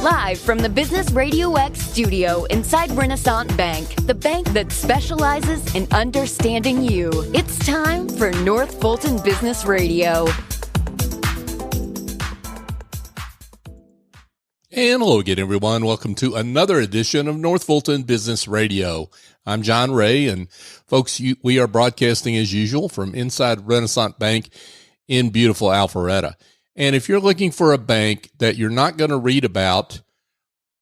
Live from the Business RadioX studio inside Renaissance Bank, the bank that specializes in understanding you. It's time for North Fulton Business Radio. And hello again, everyone. Welcome to another edition of North Fulton Business Radio. I'm John Ray, and folks, we are broadcasting as usual from inside Renaissance Bank in beautiful Alpharetta. And if you're looking for a bank that you're not going to read about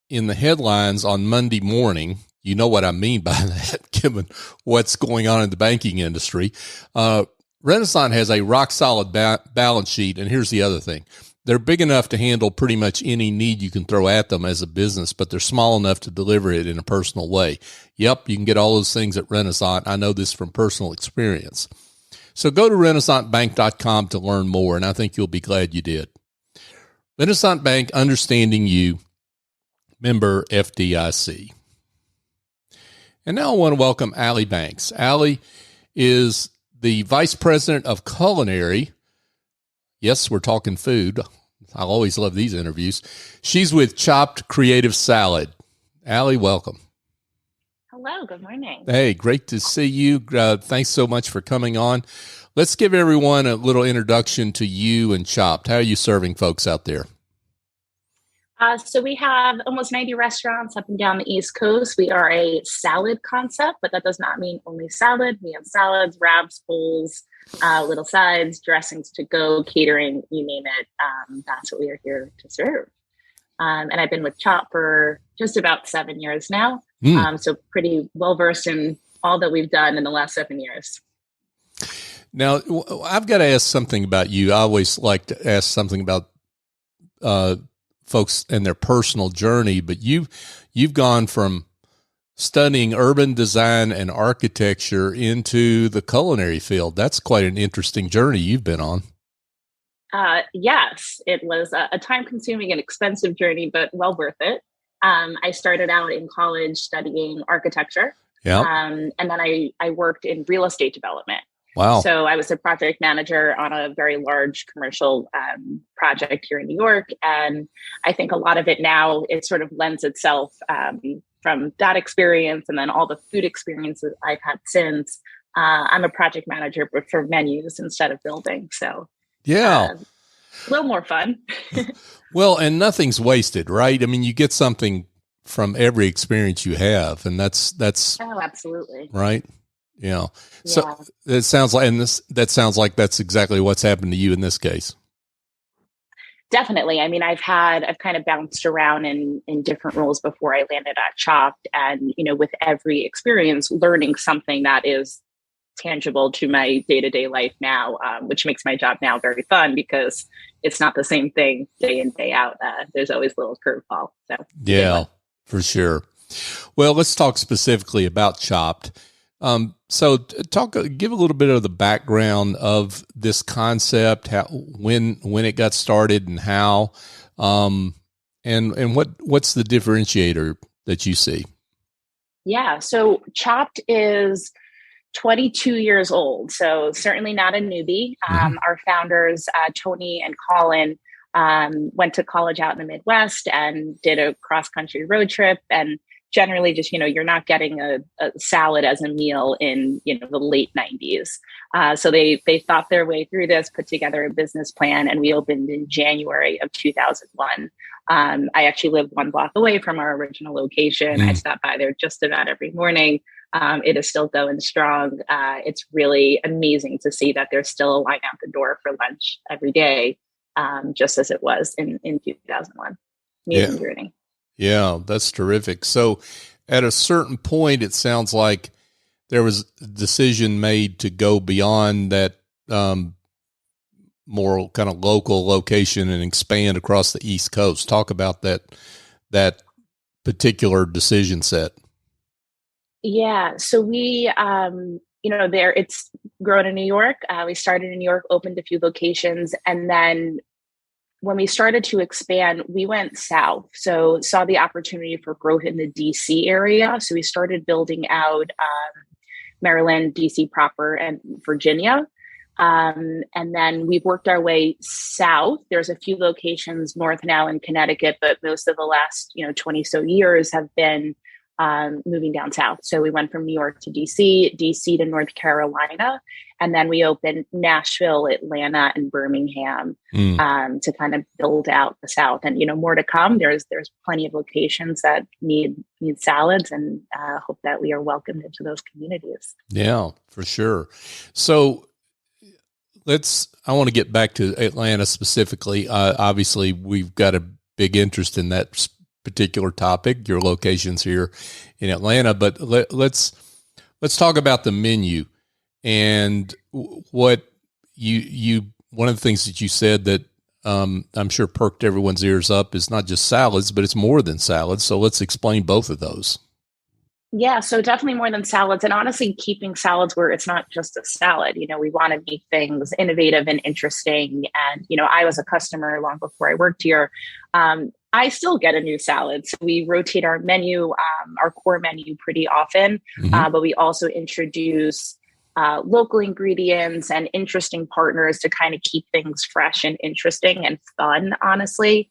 in the headlines on Monday morning, you know what I mean by that, given what's going on in the banking industry. Renaissance has a rock-solid balance sheet, and here's the other thing. They're big enough to handle pretty much any need you can throw at them as a business, but they're small enough to deliver it in a personal way. Yep, you can get all those things at Renaissance. I know this from personal experience. So go to renaissancebank.com to learn more, and I think you'll be glad you did. Renaissance Bank, understanding you, member FDIC. And now I want to welcome Allie Banks. Allie is the Vice President of Culinary. Yes, we're talking food. I always love these interviews. She's with Chopt Creative Salad. Allie, welcome. Hello, good morning. Hey, great to see you. Thanks so much for coming on. Let's give everyone a little introduction to you and Chopt. How are you serving folks out there? So we have almost 90 restaurants up and down the East Coast. We are a salad concept, but that does not mean only salad. We have salads, wraps, bowls, little sides, dressings to go, catering, you name it. That's what we are here to serve. And I've been with Chopt for just about 7 years now. So pretty well-versed in all that we've done in the last 7 years. Now, I've got to ask something about you. I always like to ask something about folks and their personal journey, but you've gone from studying urban design and architecture into the culinary field. That's quite an interesting journey you've been on. Yes, it was a time-consuming and expensive journey, but well worth it. I started out in college studying architecture, and then I worked in real estate development. Wow. So I was a project manager on a very large commercial project here in New York. And I think a lot of it now, it sort of lends itself from that experience and then all the food experiences I've had since. I'm a project manager, but for menus instead of building. So yeah, a little more fun. Well, and nothing's wasted, right? I mean, you get something from every experience you have, and that's oh, absolutely. Right. Yeah. So it sounds like, that sounds like that's exactly what's happened to you in this case. Definitely. I mean, I've kind of bounced around in different roles before I landed at Chopt, and, with every experience, learning something that is tangible to my day-to-day life now, which makes my job now very fun because it's not the same thing day in, day out. There's always a little curveball. So yeah, for sure. Well, let's talk specifically about Chopt. So give a little bit of the background of this concept, when it got started and how, and what's the differentiator that you see? Yeah. So Chopt is 22 years old. So certainly not a newbie. Our founders, Tony and Colin, went to college out in the Midwest and did a cross-country road trip, and generally just, you're not getting a salad as a meal in, the late 90s. So they thought their way through this, put together a business plan, and we opened in January of 2001. I actually live 1 block away from our original location. I stop by there just about every morning. It is still going strong. It's really amazing to see that there's still a line out the door for lunch every day, just as it was in 2001. Amazing journey. Yeah, that's terrific. So at a certain point, it sounds like there was a decision made to go beyond that more kind of local location and expand across the East Coast. Talk about that particular decision set. Yeah. So we, it's grown in New York. We started in New York, opened a few locations, and then when we started to expand, we went south. So saw the opportunity for growth in the DC area. So we started building out Maryland, DC proper, and Virginia. And then we've worked our way south. There's a few locations north now in Connecticut, but most of the last 20 so years have been moving down south. So we went from New York to DC, DC to North Carolina, and then we opened Nashville, Atlanta, and Birmingham to kind of build out the South. And more to come. There's plenty of locations that need salads, and hope that we are welcomed into those communities. Yeah, for sure. So I want to get back to Atlanta specifically. Obviously, we've got a big interest in that particular topic, your locations here in Atlanta, but let's talk about the menu and what one of the things that you said that I'm sure perked everyone's ears up is not just salads, but it's more than salads. So let's explain both of those. Yeah, so definitely more than salads, and honestly, keeping salads where it's not just a salad. We want to make things innovative and interesting. And, I was a customer long before I worked here. I still get a new salad. So we rotate our menu, our core menu pretty often, but we also introduce local ingredients and interesting partners to kind of keep things fresh and interesting and fun, honestly.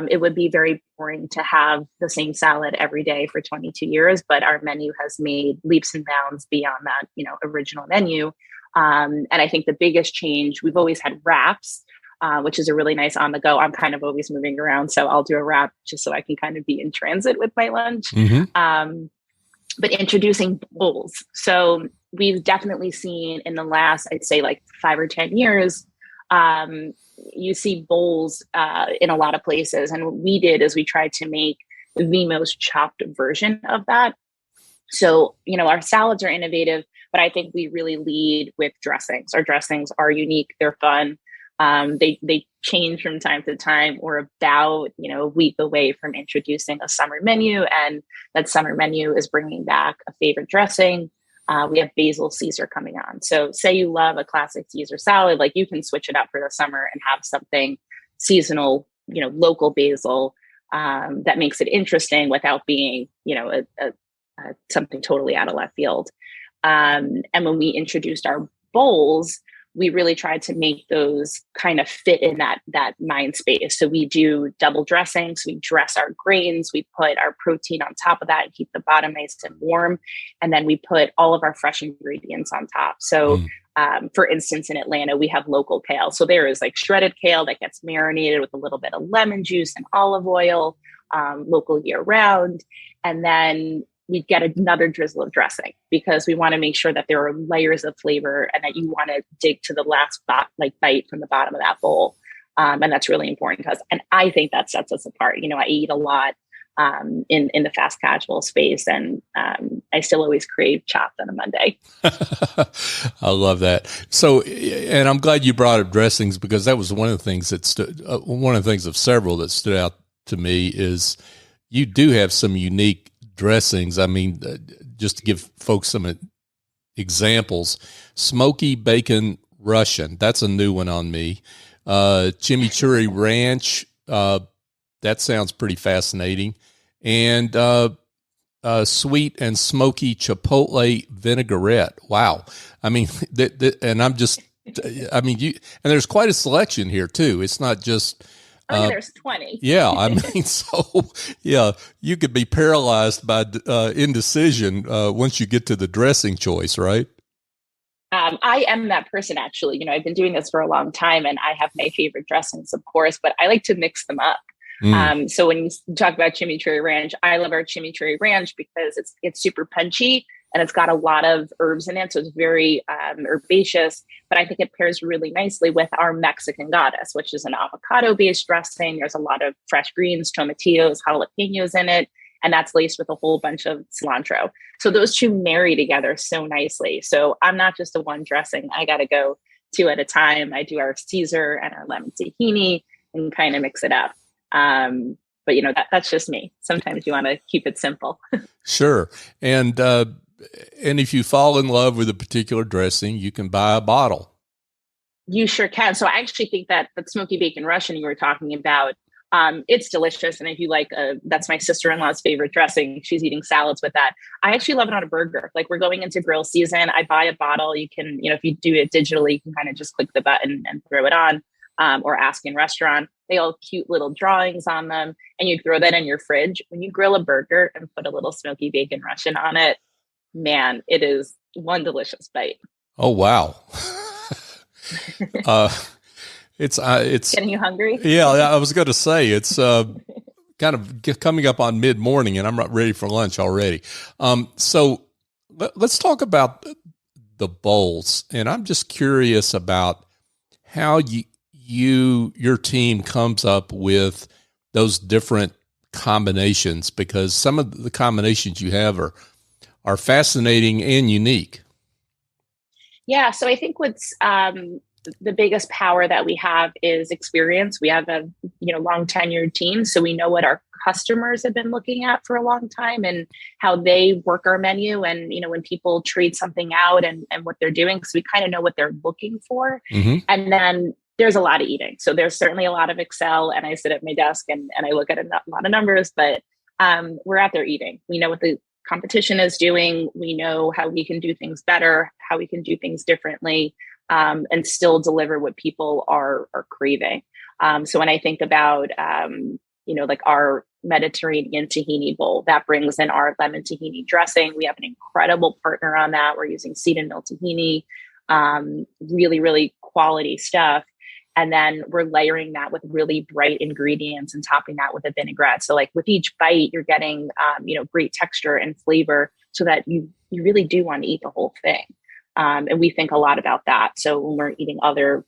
It would be very boring to have the same salad every day for 22 years, but our menu has made leaps and bounds beyond that, original menu. And I think the biggest change, we've always had wraps, which is a really nice on the go. I'm kind of always moving around, so I'll do a wrap just so I can kind of be in transit with my lunch. But introducing bowls. So we've definitely seen in the last, I'd say like 5 or 10 years, you see bowls in a lot of places. And what we did is we tried to make the most chopped version of that. So, our salads are innovative, but I think we really lead with dressings. Our dressings are unique. They're fun. They change from time to time. We're about, a week away from introducing a summer menu, and that summer menu is bringing back a favorite dressing. We have basil Caesar coming on. So say you love a classic Caesar salad, like you can switch it up for the summer and have something seasonal, local basil that makes it interesting without being, something totally out of left field. And when we introduced our bowls, we really tried to make those kind of fit in that mind space. So we do double dressings. We dress our grains. We put our protein on top of that and keep the bottom nice and warm. And then we put all of our fresh ingredients on top. So for instance, in Atlanta, we have local kale. So there is like shredded kale that gets marinated with a little bit of lemon juice and olive oil, local year round. And then we get another drizzle of dressing because we want to make sure that there are layers of flavor and that you want to dig to the last bite from the bottom of that bowl. And that's really important to us. And I think that sets us apart. I eat a lot in the fast casual space, and I still always crave Chopt on a Monday. I love that. So, and I'm glad you brought up dressings because that was one of the things that one of the things of several that stood out to me is you do have some unique dressings. I mean, just to give folks some examples, smoky bacon Russian, that's a new one on me. Chimichurri ranch, that sounds pretty fascinating. And sweet and smoky chipotle vinaigrette. Wow. I mean, and I'm just, I mean, and there's quite a selection here too. It's not just, there's 20. Yeah. I mean, so yeah, you could be paralyzed by indecision once you get to the dressing choice, right? I am that person, actually. I've been doing this for a long time and I have my favorite dressings, of course, but I like to mix them up. So when you talk about chimichurri ranch, I love our chimichurri ranch because it's super punchy and it's got a lot of herbs in it. So it's very herbaceous, but I think it pairs really nicely with our Mexican goddess, which is an avocado-based dressing. There's a lot of fresh greens, tomatillos, jalapenos in it, and that's laced with a whole bunch of cilantro. So those two marry together so nicely. So I'm not just a one dressing. I got to go 2 at a time. I do our Caesar and our lemon tahini and kind of mix it up. But that's just me. Sometimes you want to keep it simple. Sure. And if you fall in love with a particular dressing, you can buy a bottle. You sure can. So I actually think that smoky bacon Russian you were talking about, It's delicious. And if you like, that's my sister-in-law's favorite dressing. She's eating salads with that. I actually love it on a burger. Like we're going into grill season. I buy a bottle. You can, if you do it digitally, you can kind of just click the button and throw it on, or ask in restaurant. They all cute little drawings on them. And you throw that in your fridge. When you grill a burger and put a little smoky bacon Russian on it, man, it is one delicious bite. Oh, wow. It's getting you hungry. Yeah, I was going to say it's kind of coming up on mid-morning, and I'm not ready for lunch already. So let's talk about the bowls, and I'm just curious about how your team comes up with those different combinations, because some of the combinations you have are fascinating and unique. Yeah, so I think what's the biggest power that we have is experience. We have a long tenured team, so we know what our customers have been looking at for a long time and how they work our menu, and when people trade something out and what they're doing, so we kind of know what they're looking for. Mm-hmm. And then there's a lot of eating, so there's certainly a lot of Excel, and I sit at my desk and I look at a lot of numbers, but we're out there eating. We know what the competition is doing. We know how we can do things better, how we can do things differently, and still deliver what people are craving. So when I think about, like our Mediterranean tahini bowl, that brings in our lemon tahini dressing. We have an incredible partner on that. We're using seed and mill tahini, really, really quality stuff. And then we're layering that with really bright ingredients and topping that with a vinaigrette. So like with each bite, you're getting, great texture and flavor so that you really do want to eat the whole thing. And we think a lot about that. So when we're eating other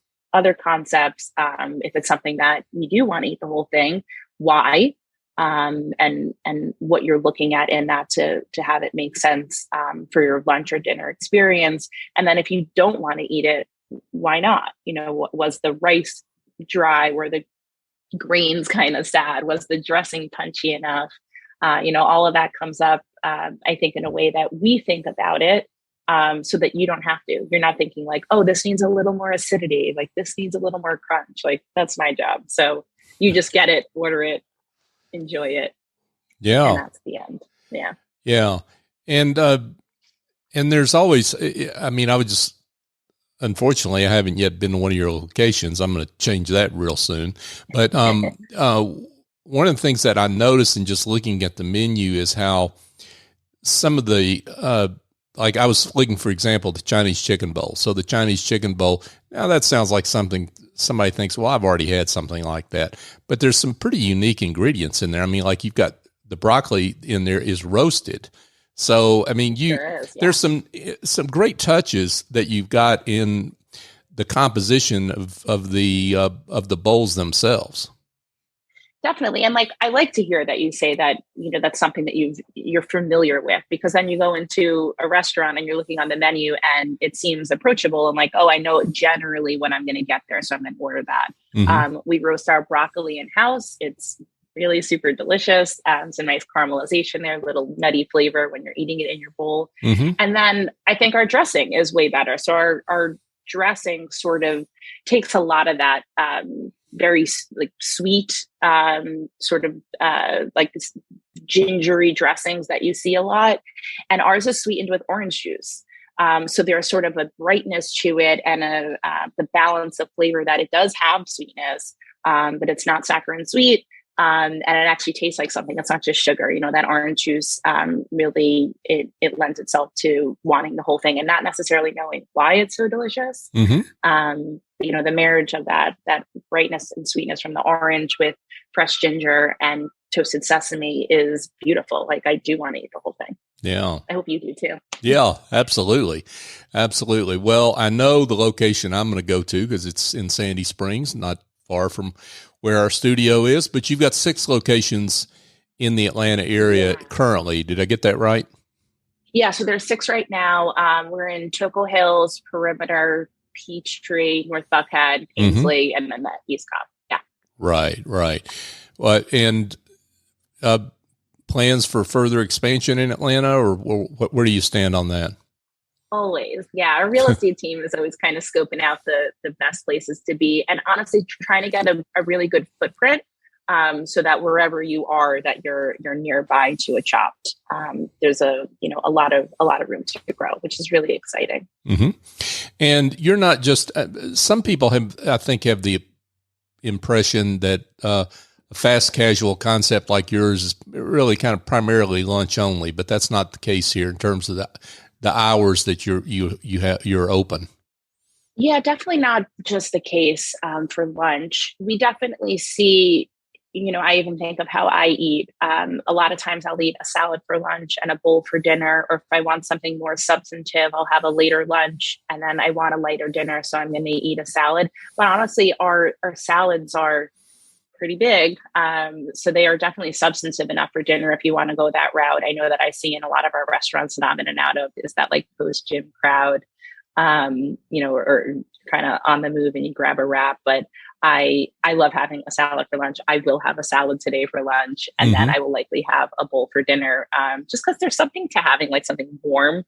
concepts, if it's something that you do want to eat the whole thing, why, and what you're looking at in that to have it make sense for your lunch or dinner experience. And then if you don't want to eat it, why not? Was the rice dry? Were the grains kind of sad? Was the dressing punchy enough? All of that comes up, I think, in a way that we think about it. So that you don't have to. You're not thinking like, oh, this needs a little more acidity. Like this needs a little more crunch. Like that's my job. So you just get it, order it, enjoy it. Yeah. And that's the end. Yeah. Yeah. And there's always, unfortunately, I haven't yet been to one of your locations. I'm going to change that real soon. But one of the things that I noticed in just looking at the menu is how some of the, like I was looking, for example, the Chinese chicken bowl. So the Chinese chicken bowl, now that sounds like something somebody thinks, well, I've already had something like that. But there's some pretty unique ingredients in there. I mean, like you've got the broccoli in there is roasted. So, I mean, there's some great touches that you've got in the composition of the bowls themselves. Definitely. And like, I like to hear that you say that, that's something that you're familiar with, because then you go into a restaurant and you're looking on the menu and it seems approachable and like, oh, I know generally when I'm going to get there. So I'm going to order that. Mm-hmm. We roast our broccoli in-house. It's really super delicious. Some nice caramelization there, little nutty flavor when you're eating it in your bowl. Mm-hmm. And then I think our dressing is way better. So our dressing sort of takes a lot of that, very like sweet, sort of like this gingery dressings that you see a lot. And ours is sweetened with orange juice. So there's sort of a brightness to it and the balance of flavor that it does have sweetness, but it's not saccharine sweet. And it actually tastes like something. It's not just sugar. That orange juice really, it lends itself to wanting the whole thing and not necessarily knowing why it's so delicious. Mm-hmm. The marriage of that brightness and sweetness from the orange with fresh ginger and toasted sesame is beautiful. Like I do want to eat the whole thing. Yeah. I hope you do too. Yeah, absolutely. Absolutely. Well, I know the location I'm going to go to because it's in Sandy Springs, not far from where our studio is, but you've got 6 locations in the Atlanta area currently. Did I get that right? Yeah. So there's 6 right now. We're in Choco Hills, Perimeter, Peachtree, North Buckhead, Kingsley, mm-hmm. and then the East Cobb. Yeah. Right. Well, and plans for further expansion in Atlanta, or where do you stand on that? Always. Yeah. Our real estate team is always kind of scoping out the best places to be. And honestly, trying to get a really good footprint so that wherever you are, that you're nearby to a Chopt. There's a lot of room to grow, which is really exciting. Mm-hmm. And you're not just some people have the impression that a fast casual concept like yours is really kind of primarily lunch only, but that's not the case here in terms of the hours that you're open. Yeah, definitely not just the case for lunch. We definitely see, I even think of how I eat. A lot of times I'll eat a salad for lunch and a bowl for dinner, or if I want something more substantive, I'll have a later lunch and then I want a lighter dinner, so I'm going to eat a salad. But honestly, our salads are pretty big. So they are definitely substantive enough for dinner if you want to go that route. I know that I see in a lot of our restaurants that I'm in and out of is that like post-gym crowd, or kind of on the move and you grab a wrap. But I love having a salad for lunch. I will have a salad today for lunch, and then I will likely have a bowl for dinner, just because there's something to having like something warm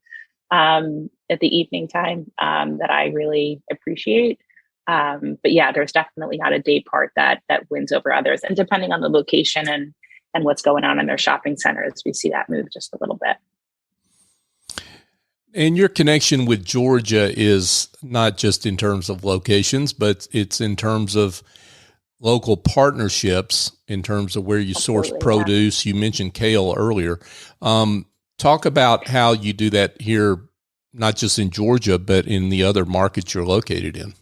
at the evening time that I really appreciate. But yeah, there's definitely not a day part that wins over others. And depending on the location and what's going on in their shopping centers, we see that move just a little bit. And your connection with Georgia is not just in terms of locations, but it's in terms of local partnerships, in terms of where you source produce. Yeah. You mentioned kale earlier. Talk about how you do that here, not just in Georgia, but in the other markets you're located in.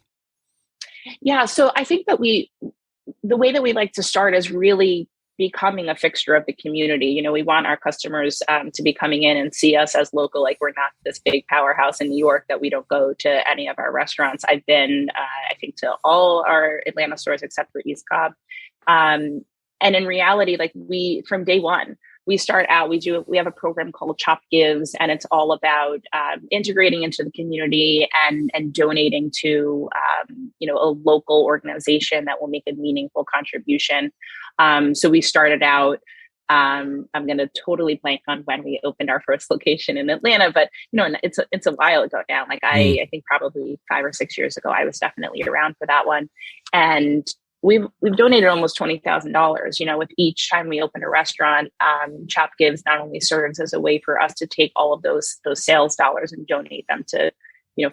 Yeah. So I think that the way that we like to start is really becoming a fixture of the community. We want our customers to be coming in and see us as local. Like, we're not this big powerhouse in New York that we don't go to any of our restaurants. I've been, I think, to all our Atlanta stores except for East Cobb. And in reality, like, from day one, we start out, we have a program called Chopt Gives, and it's all about integrating into the community and donating to, a local organization that will make a meaningful contribution. So we started out, I'm going to totally blank on when we opened our first location in Atlanta, but it's a while ago now. Like I think probably 5 or 6 years ago, I was definitely around for that one. And we've donated almost $20,000, with each time we open a restaurant. Chopt Gives not only serves as a way for us to take all of those sales dollars and donate them to,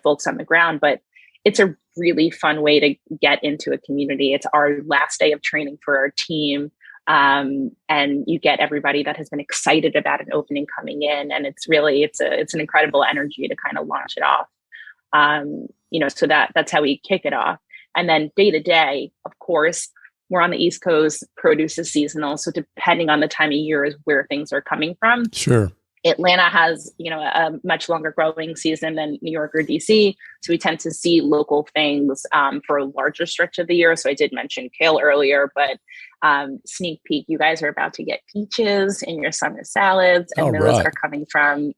folks on the ground, but it's a really fun way to get into a community. It's our last day of training for our team. And you get everybody that has been excited about an opening coming in. And it's an incredible energy to kind of launch it off. So that's how we kick it off. And then day to day, of course, we're on the East Coast, produce is seasonal. So depending on the time of year is where things are coming from. Sure. Atlanta has, a much longer growing season than New York or DC. So we tend to see local things for a larger stretch of the year. So I did mention kale earlier, but sneak peek, you guys are about to get peaches in your summer salads. And they're coming from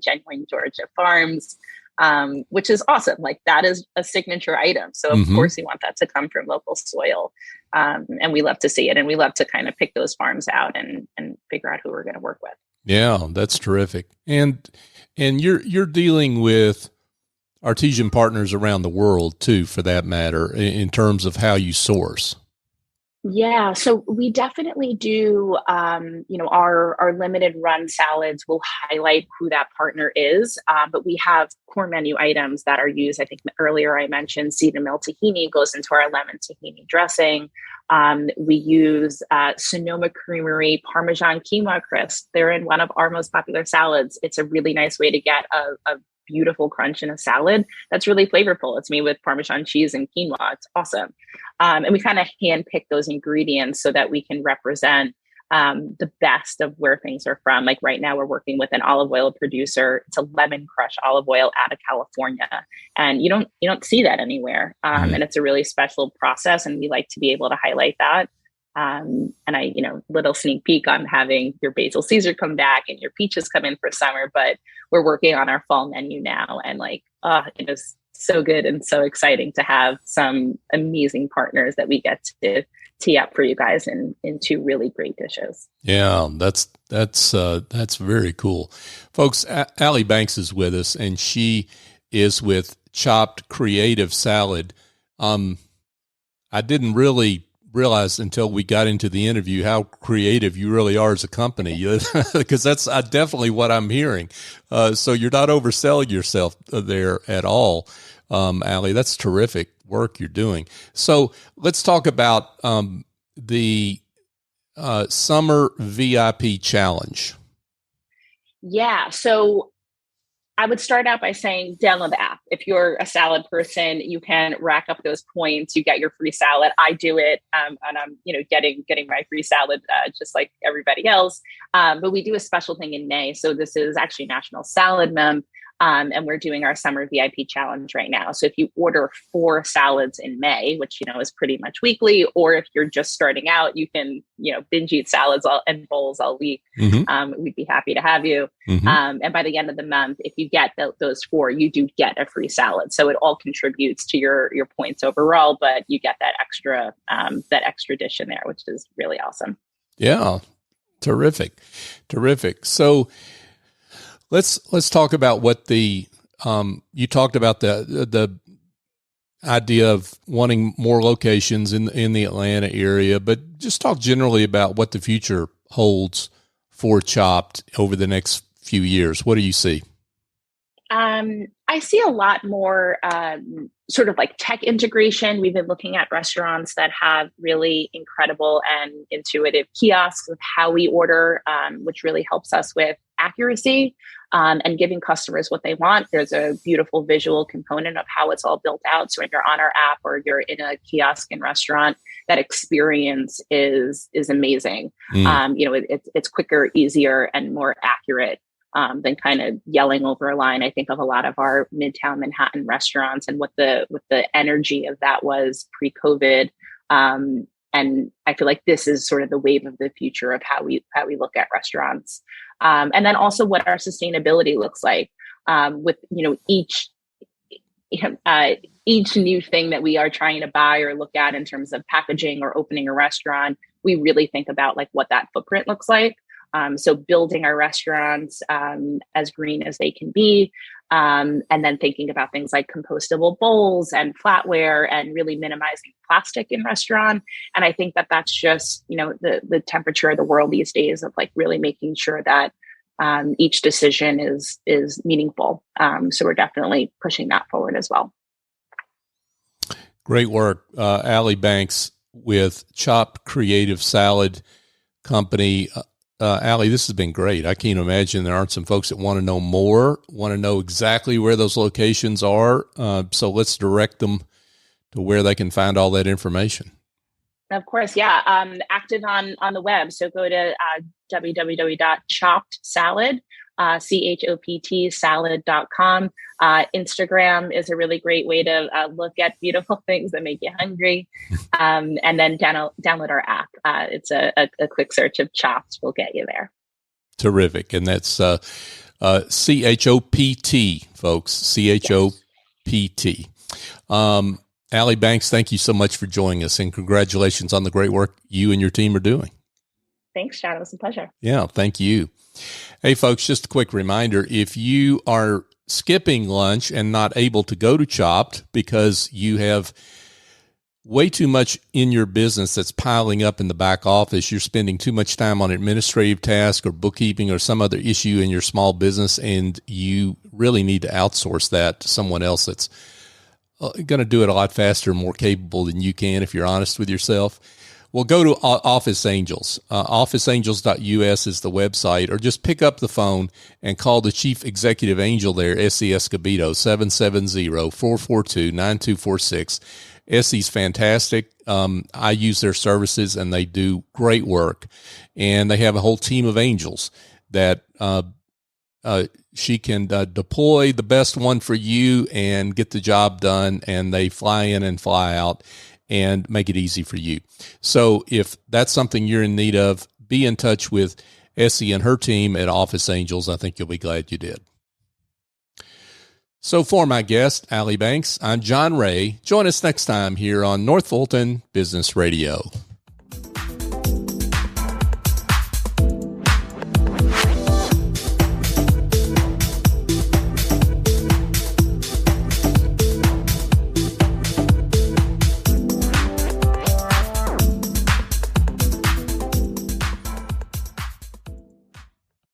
genuine Georgia farms, which is awesome. Like, that is a signature item. So of course we want that to come from local soil. And we love to see it. And we love to kind of pick those farms out and figure out who we're going to work with. Yeah, that's terrific. And you're dealing with artisan partners around the world too, for that matter, in terms of how you source. Yeah, so we definitely do, our limited run salads will highlight who that partner is, but we have core menu items that are used. I think earlier I mentioned cedar mill tahini goes into our lemon tahini dressing. We use Sonoma Creamery Parmesan quinoa crisp. They're in one of our most popular salads. It's a really nice way to get a beautiful crunch in a salad that's really flavorful. It's made with Parmesan cheese and quinoa. It's awesome. And we kind of handpick those ingredients so that we can represent the best of where things are from. Like right now we're working with an olive oil producer. It's a lemon crush olive oil out of California. And you don't see that anywhere. And it's a really special process. And we like to be able to highlight that. And I, little sneak peek on having your basil Caesar come back and your peaches come in for summer, but we're working on our fall menu now. And it is so good and so exciting to have some amazing partners that we get to tee up for you guys in two really great dishes. Yeah, that's very cool. Folks, Allie Banks is with us, and she is with Chopt Creative Salad. I didn't really realize until we got into the interview how creative you really are as a company, because that's definitely what I'm hearing. So you're not overselling yourself there at all, Allie. That's terrific work you're doing. So let's talk about the Summer VIP Challenge. Yeah. So I would start out by saying download the app. If you're a salad person, you can rack up those points. You get your free salad. I do it, and I'm getting my free salad just like everybody else. But we do a special thing in May. So this is actually National Salad Month, and we're doing our Summer VIP Challenge right now. So if you order 4 salads in May, which is pretty much weekly, or if you're just starting out, you can binge eat salads and bowls all week. Mm-hmm. We'd be happy to have you. Mm-hmm. And by the end of the month, if you get those 4, you do get a free salad. So it all contributes to your points overall, but you get that extra dish in there, which is really awesome. Yeah, terrific. So let's talk about what you talked about the idea of wanting more locations in the Atlanta area, but just talk generally about what the future holds for Chopt over the next few years. What do you see? I see a lot more sort of like tech integration. We've been looking at restaurants that have really incredible and intuitive kiosks of how we order, which really helps us with accuracy and giving customers what they want. There's a beautiful visual component of how it's all built out. So when you're on our app or you're in a kiosk and restaurant, that experience is amazing. It's quicker, easier, and more accurate than kind of yelling over a line. I think of a lot of our Midtown Manhattan restaurants and what the energy of that was pre-COVID. And I feel like this is sort of the wave of the future of how we look at restaurants. And then also what our sustainability looks like with each new thing that we are trying to buy or look at in terms of packaging or opening a restaurant. We really think about like what that footprint looks like. So building our restaurants as green as they can be, and then thinking about things like compostable bowls and flatware and really minimizing plastic in restaurant. And I think that that's just, the temperature of the world these days of like really making sure that each decision is meaningful. So we're definitely pushing that forward as well. Great work, Allie Banks with Chopt Creative Salad Company. Allie, this has been great. I can't imagine there aren't some folks that want to know more, want to know exactly where those locations are. So let's direct them to where they can find all that information. Of course. Yeah. Active on the web. So go to www.choptsalad, CHOPT Instagram is a really great way to look at beautiful things that make you hungry. And then download our app. It's a quick search of Chopt will get you there. Terrific. And that's CHOPT, folks, CHOPT. Allie Banks, thank you so much for joining us, and congratulations on the great work you and your team are doing. Thanks, John. It was a pleasure. Yeah, thank you. Hey, folks, just a quick reminder, if you are skipping lunch and not able to go to Chopt because you have way too much in your business that's piling up in the back office, you're spending too much time on administrative tasks or bookkeeping or some other issue in your small business, and you really need to outsource that to someone else that's going to do it a lot faster and more capable than you can if you're honest with yourself. Well, go to Office Angels. OfficeAngels.us is the website, or just pick up the phone and call the Chief Executive Angel there, Essie Escobedo, 770-442-9246. Essie's fantastic. I use their services, and they do great work. And they have a whole team of angels that she can deploy the best one for you and get the job done, and they fly in and fly out and make it easy for you. So if that's something you're in need of, be in touch with Essie and her team at Office Angels. I think you'll be glad you did. So for my guest, Allie Banks, I'm John Ray. Join us next time here on North Fulton Business Radio.